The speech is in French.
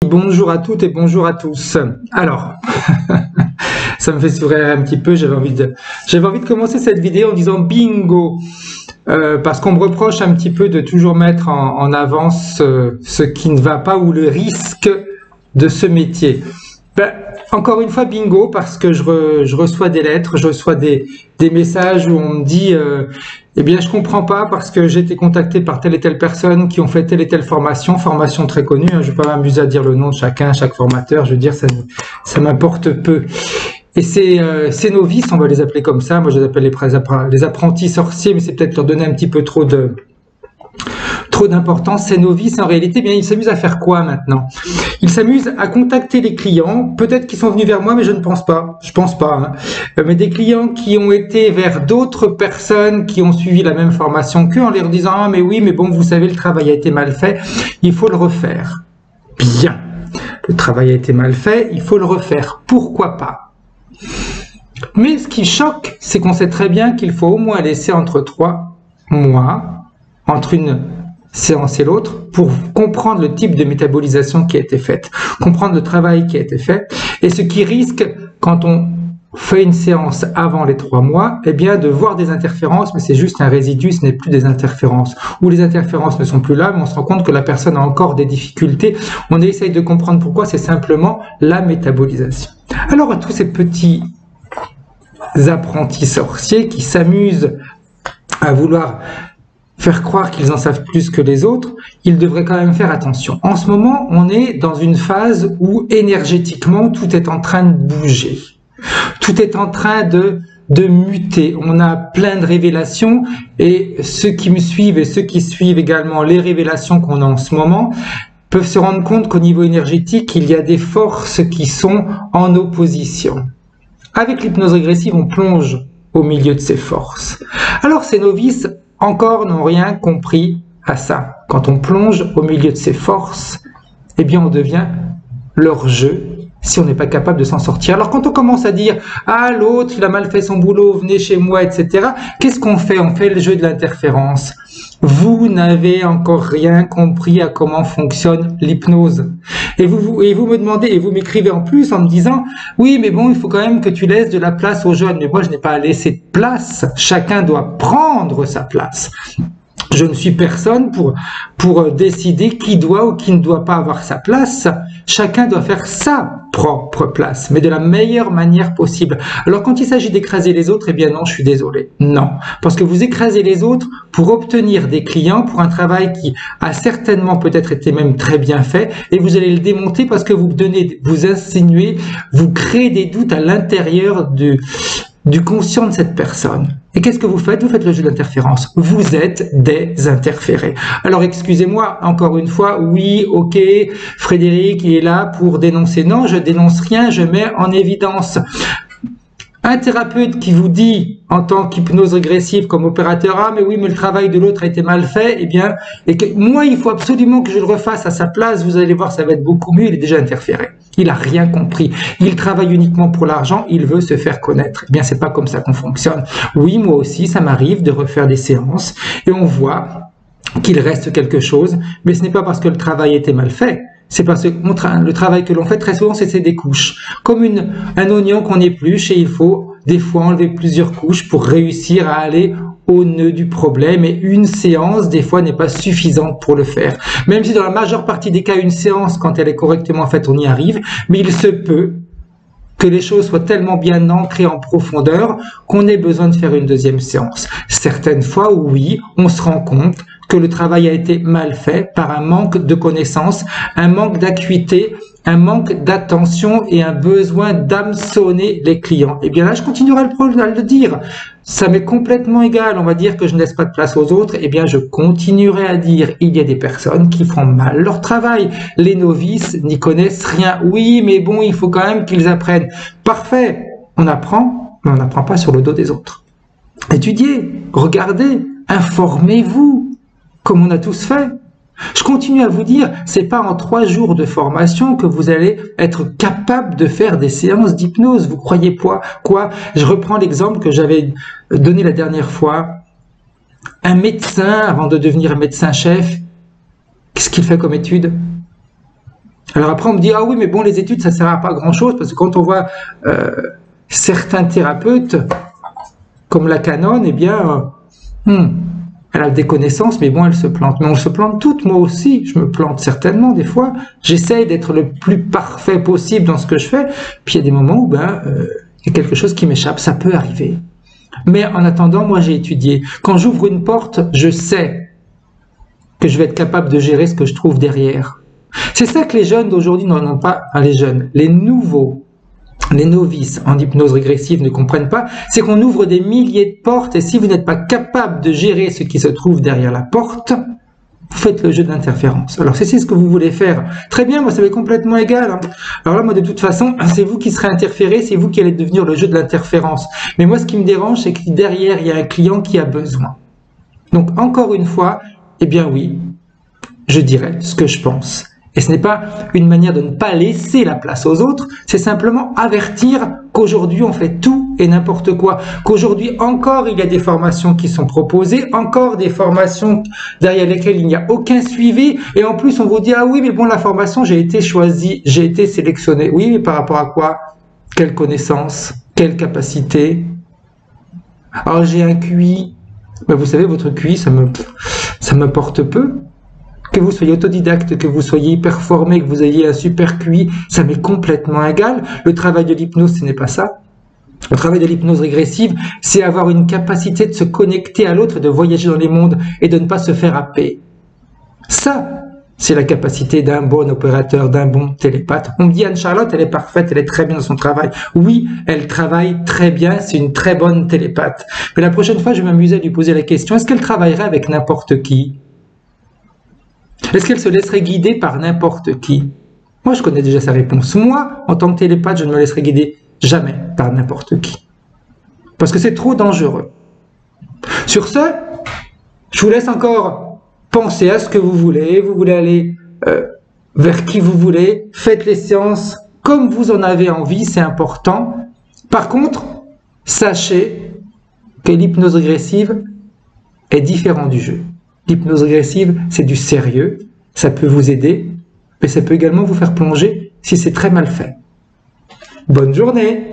Bonjour à toutes et bonjour à tous. Alors, ça me fait sourire un petit peu, j'avais envie de commencer cette vidéo en disant bingo, parce qu'on me reproche un petit peu de toujours mettre en avance ce qui ne va pas ou le risque de ce métier. Ben, encore une fois bingo, parce que je reçois des lettres, je reçois des messages où on me dit eh bien je comprends pas parce que j'ai été contacté par telle et telle personne qui ont fait telle et telle formation très connue, hein, je vais pas m'amuser à dire le nom de chacun, chaque formateur, je veux dire ça m'importe peu. Et ces novices, on va les appeler comme ça, moi je les appelle les apprentis sorciers, mais c'est peut-être leur donner un petit peu trop d'importance. Ces novices, en réalité, bien, ils s'amusent à faire quoi maintenant? Ils s'amusent à contacter les clients, peut-être qu'ils sont venus vers moi, mais je ne pense pas, hein. Mais des clients qui ont été vers d'autres personnes qui ont suivi la même formation qu'eux, en leur disant « Ah, mais oui, mais bon, vous savez, le travail a été mal fait, il faut le refaire. » Bien, le travail a été mal fait, il faut le refaire, pourquoi pas? Mais ce qui choque, c'est qu'on sait très bien qu'il faut au moins laisser entre 3 mois, entre une séance et l'autre, pour comprendre le type de métabolisation qui a été faite, comprendre le travail qui a été fait, et ce qui risque, quand on fait une séance avant les 3 mois, eh bien de voir des interférences, mais c'est juste un résidu, ce n'est plus des interférences, ou les interférences ne sont plus là, mais on se rend compte que la personne a encore des difficultés, on essaye de comprendre pourquoi, c'est simplement la métabolisation. Alors à tous ces petits apprentis sorciers qui s'amusent à vouloir faire croire qu'ils en savent plus que les autres, ils devraient quand même faire attention. En ce moment, on est dans une phase où énergétiquement, tout est en train de bouger. Tout est en train de muter. On a plein de révélations et ceux qui me suivent et ceux qui suivent également les révélations qu'on a en ce moment peuvent se rendre compte qu'au niveau énergétique, il y a des forces qui sont en opposition. Avec l'hypnose régressive, on plonge au milieu de ces forces. Alors ces novices encore n'ont rien compris à ça. Quand on plonge au milieu de ces forces, eh bien on devient leur jeu si on n'est pas capable de s'en sortir. Alors quand on commence à dire « Ah, l'autre, il a mal fait son boulot, venez chez moi, etc. » Qu'est-ce qu'on fait? On fait le jeu de l'interférence. Vous n'avez encore rien compris à comment fonctionne l'hypnose. Et vous me demandez, et vous m'écrivez en plus en me disant « Oui, mais bon, il faut quand même que tu laisses de la place aux jeunes. » Mais moi, je n'ai pas à laisser de place. Chacun doit prendre sa place. Je ne suis personne pour décider qui doit ou qui ne doit pas avoir sa place. Chacun doit faire sa propre place, mais de la meilleure manière possible. Alors quand il s'agit d'écraser les autres, eh bien non, je suis désolé. Non, parce que vous écrasez les autres pour obtenir des clients pour un travail qui a certainement peut-être été même très bien fait, et vous allez le démonter parce que vous insinuez, vous créez des doutes à l'intérieur du conscient de cette personne. Et qu'est-ce que vous faites? Vous faites le jeu d'interférence. Vous êtes désinterféré. Alors excusez-moi, encore une fois, oui, ok, Frédéric, il est là pour dénoncer. Non, je dénonce rien, je mets en évidence. Un thérapeute qui vous dit, en tant qu'hypnose régressive comme opérateur, ah mais oui, mais le travail de l'autre a été mal fait, eh bien, et que moi, il faut absolument que je le refasse à sa place, vous allez voir, ça va être beaucoup mieux, il est déjà interféré. Il n'a rien compris. Il travaille uniquement pour l'argent, il veut se faire connaître. Eh bien, c'est pas comme ça qu'on fonctionne. Oui, moi aussi, ça m'arrive de refaire des séances et on voit qu'il reste quelque chose, mais ce n'est pas parce que le travail était mal fait. C'est parce que le travail que l'on fait, très souvent, c'est des couches. Comme un oignon qu'on épluche et il faut des fois enlever plusieurs couches pour réussir à aller au nœud du problème, et une séance, des fois, n'est pas suffisante pour le faire. Même si dans la majeure partie des cas, une séance, quand elle est correctement faite, on y arrive, mais il se peut que les choses soient tellement bien ancrées en profondeur qu'on ait besoin de faire une deuxième séance. Certaines fois, oui, on se rend compte que le travail a été mal fait par un manque de connaissances, un manque d'acuité, un manque d'attention et un besoin d'hameçonner les clients. Et bien là, je continuerai à le dire. Ça m'est complètement égal, on va dire que je ne laisse pas de place aux autres, et bien je continuerai à dire, il y a des personnes qui font mal leur travail. Les novices n'y connaissent rien. Oui, mais bon, il faut quand même qu'ils apprennent. Parfait, on apprend, mais on n'apprend pas sur le dos des autres. Étudiez, regardez, informez-vous, comme on a tous fait. Je continue à vous dire, c'est pas en 3 jours de formation que vous allez être capable de faire des séances d'hypnose. Vous croyez quoi? Je reprends l'exemple que j'avais donné la dernière fois. Un médecin, avant de devenir médecin-chef, qu'est-ce qu'il fait comme étude? Alors après, on me dit, ah oui, mais bon, les études, ça ne sert à pas grand-chose, parce que quand on voit certains thérapeutes, comme la Canon, eh bien, elle a des connaissances, mais bon, elle se plante. Mais on se plante toutes, moi aussi, je me plante certainement des fois. J'essaye d'être le plus parfait possible dans ce que je fais, puis il y a des moments où, il y a quelque chose qui m'échappe, ça peut arriver. Mais en attendant, moi, j'ai étudié. Quand j'ouvre une porte, je sais que je vais être capable de gérer ce que je trouve derrière. C'est ça que les jeunes d'aujourd'hui n'ont pas, les jeunes, les nouveaux, les novices en hypnose régressive ne comprennent pas, c'est qu'on ouvre des milliers de portes et si vous n'êtes pas capable de gérer ce qui se trouve derrière la porte, vous faites le jeu d'interférence. Alors si c'est ce que vous voulez faire, très bien, moi ça m'est complètement égal. Hein. Alors là, moi de toute façon, c'est vous qui serez interféré, c'est vous qui allez devenir le jeu de l'interférence. Mais moi ce qui me dérange, c'est que derrière, il y a un client qui a besoin. Donc encore une fois, eh bien oui, je dirais ce que je pense. Et ce n'est pas une manière de ne pas laisser la place aux autres, c'est simplement avertir qu'aujourd'hui on fait tout et n'importe quoi. Qu'aujourd'hui encore il y a des formations qui sont proposées, encore des formations derrière lesquelles il n'y a aucun suivi. Et en plus on vous dit, ah oui mais bon la formation j'ai été choisi, j'ai été sélectionné. Oui mais par rapport à quoi? Quelle connaissance? Quelle capacité? Alors j'ai un QI. Ben, vous savez votre QI ça me porte peu. Que vous soyez autodidacte, que vous soyez hyper formé, que vous ayez un super QI, ça m'est complètement égal. Le travail de l'hypnose, ce n'est pas ça. Le travail de l'hypnose régressive, c'est avoir une capacité de se connecter à l'autre, de voyager dans les mondes et de ne pas se faire happer. Ça, c'est la capacité d'un bon opérateur, d'un bon télépathe. On me dit Anne-Charlotte, elle est parfaite, elle est très bien dans son travail. Oui, elle travaille très bien, c'est une très bonne télépathe. Mais la prochaine fois, je vais m'amuser à lui poser la question, est-ce qu'elle travaillerait avec n'importe qui ? Est-ce qu'elle se laisserait guider par n'importe qui? Moi, je connais déjà sa réponse. Moi, en tant que télépathe, je ne me laisserai guider jamais par n'importe qui. Parce que c'est trop dangereux. Sur ce, je vous laisse encore penser à ce que vous voulez. Vous voulez aller vers qui vous voulez. Faites les séances comme vous en avez envie, c'est important. Par contre, sachez que l'hypnose régressive est différente du jeu. L'hypnose régressive, c'est du sérieux, ça peut vous aider, mais ça peut également vous faire plonger si c'est très mal fait. Bonne journée!